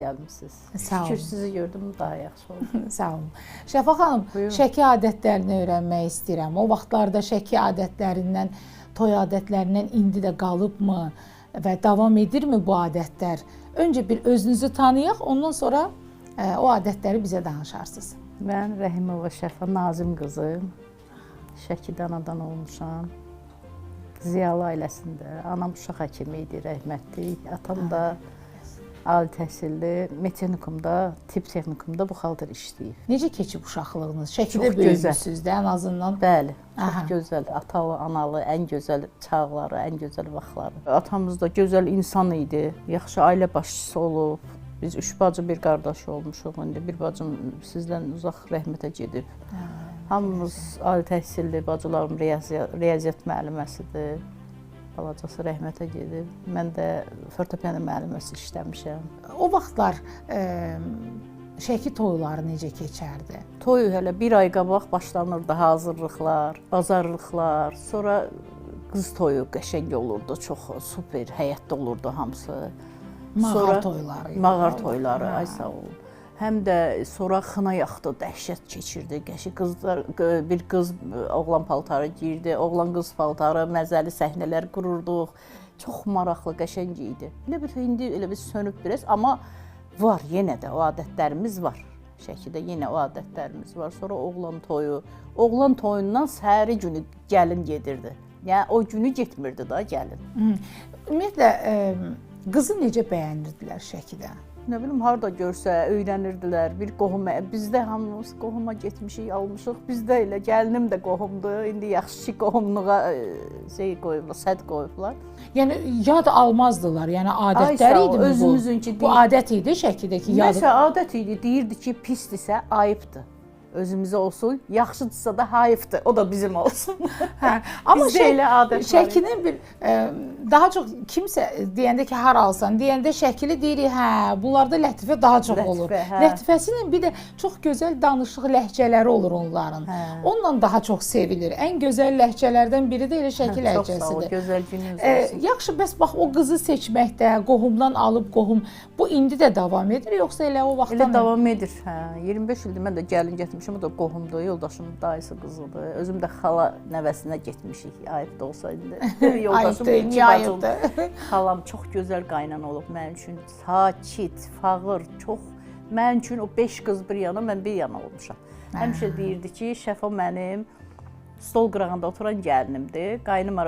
gəlmisiniz. Sağ olun. Şükür sizi gördüm, daha yaxşı oldu. Sağ olun. Şəfa xanım, Buyurun. şəki adətlərini öyrənmək istəyirəm. O vaxtlarda şəki adətlərindən, toy adətlərindən indi də qalıbmı və davam edirmi bu adətlər? Öncə bir özünüzü tanıyaq, ondan sonra o adətləri bizə danışarsınız. Mən Rəhimova Şəfa Nazim qızı, Şəkidə anadan olmuşam. Ziyalı ailəsində. Anam uşaq həkimi idi, rəhmətli. Atam da ali təhsilli, mexanikumda, tibb texnikumda buxalter işləyib. Necə keçib uşaqlığınız? Şəkidə Çox böyümüsünüz də ən azından. Bəli, çox Aha. gözəl, atalı, analı, ən gözəl çağları, ən gözəl vaxtları. Atamız da gözəl insan idi, yaxşı ailə başçısı olub. Biz üç bacı, bir qardaş olmuşuq indi. Bir bacım sizdən uzaq rəhmətə gedib. Hamımız ali təhsilli, bacılarım riyaziyyat müəlliməsidir. Balacası rəhmətə gedib. Mən də fortepiano müəlliməsi işləmişəm. O vaxtlar şəki toyları necə keçərdi? Toy hələ bir ay qabaq başlanırdı hazırlıqlar, bazarlıqlar. Sonra qız toyu qəşəng olurdu, çox super, həyətdə olurdu hamısı. Mağar toyları. Mağar toyları, ay sağ olun. Həm də sonra xına yaxdı, dəhşət keçirdi. Qəşəng qızlar, bir qız oğlan paltarı giyirdi, oğlan qız paltarı, məzəli səhnələr qururduq. Çox maraqlı, qəşəng idi. Elə bir indi elə bir sönüb biraz, amma var, yenə də o adətlərimiz var. Şəkidə yenə o adətlərimiz var. Sonra oğlan toyu, oğlan toyundan səhəri günü gəlin gedirdi. Yəni o günü getmirdi da gəlin. Ümumiyyətlə qızı necə bəyənirdilər Şəkidə? Nə bilim, harda görsə öyrənirdilər. Bir qohum, bizdə hamımız qohuma getmişik, almışıq. Bizdə elə gəlinim də qohumdur. İndi yaxşı ki, qohumluğa qoyublar, səd qoyublar. Yəni yad almazdılar. Yəni adətlər idi mi bu? Özümüzünki Bu adət idi Şəkidəki yad. Nəsə adət idi. Deyirdi ki, pisdirsə ayıbdır. Özümüzə olsun, yaxşıdırsa da hayıfdır. O da bizim olsun. Hə, amma bizdə elə adət var. Şəkinin bir daha çox kimsə deyəndə ki, har alsan, deyəndə şəkili deyirik, hə, bunlarda lətifə daha çox olur. Hə. Lətifəsinin bir də çox gözəl danışıq ləhcələri olur onların. Hə. Onunla daha çox sevilir. Ən gözəl ləhcələrdən biri də elə şəkil ləhcəsidir. Çox sağ ol, gözəl gününüz olsun. Yaxşı, bəs bax o qızı seçməkdə, qohumdan alıb qohum, bu indi də davam edir, yoxsa elə o vaxtdan? Elə davam edir. Hə, 25 ildir mən də gəlin getmişəm, o da qohumdur, yoldaşımın dayısı qızıdır. Özüm də xala nəvəsinə getmişik, ayıb da olsa indi. Yoldaşım iki bacımdır. Xalam çox gözəl qaynan olub mənim üçün. Sakit, fağır, çox. Mənim üçün o 5 qız bir yana, mən bir yana olmuşam. Həmişə deyirdi ki, Şəfa mənim stol qırağında oturan gəlinimdir. Qaynım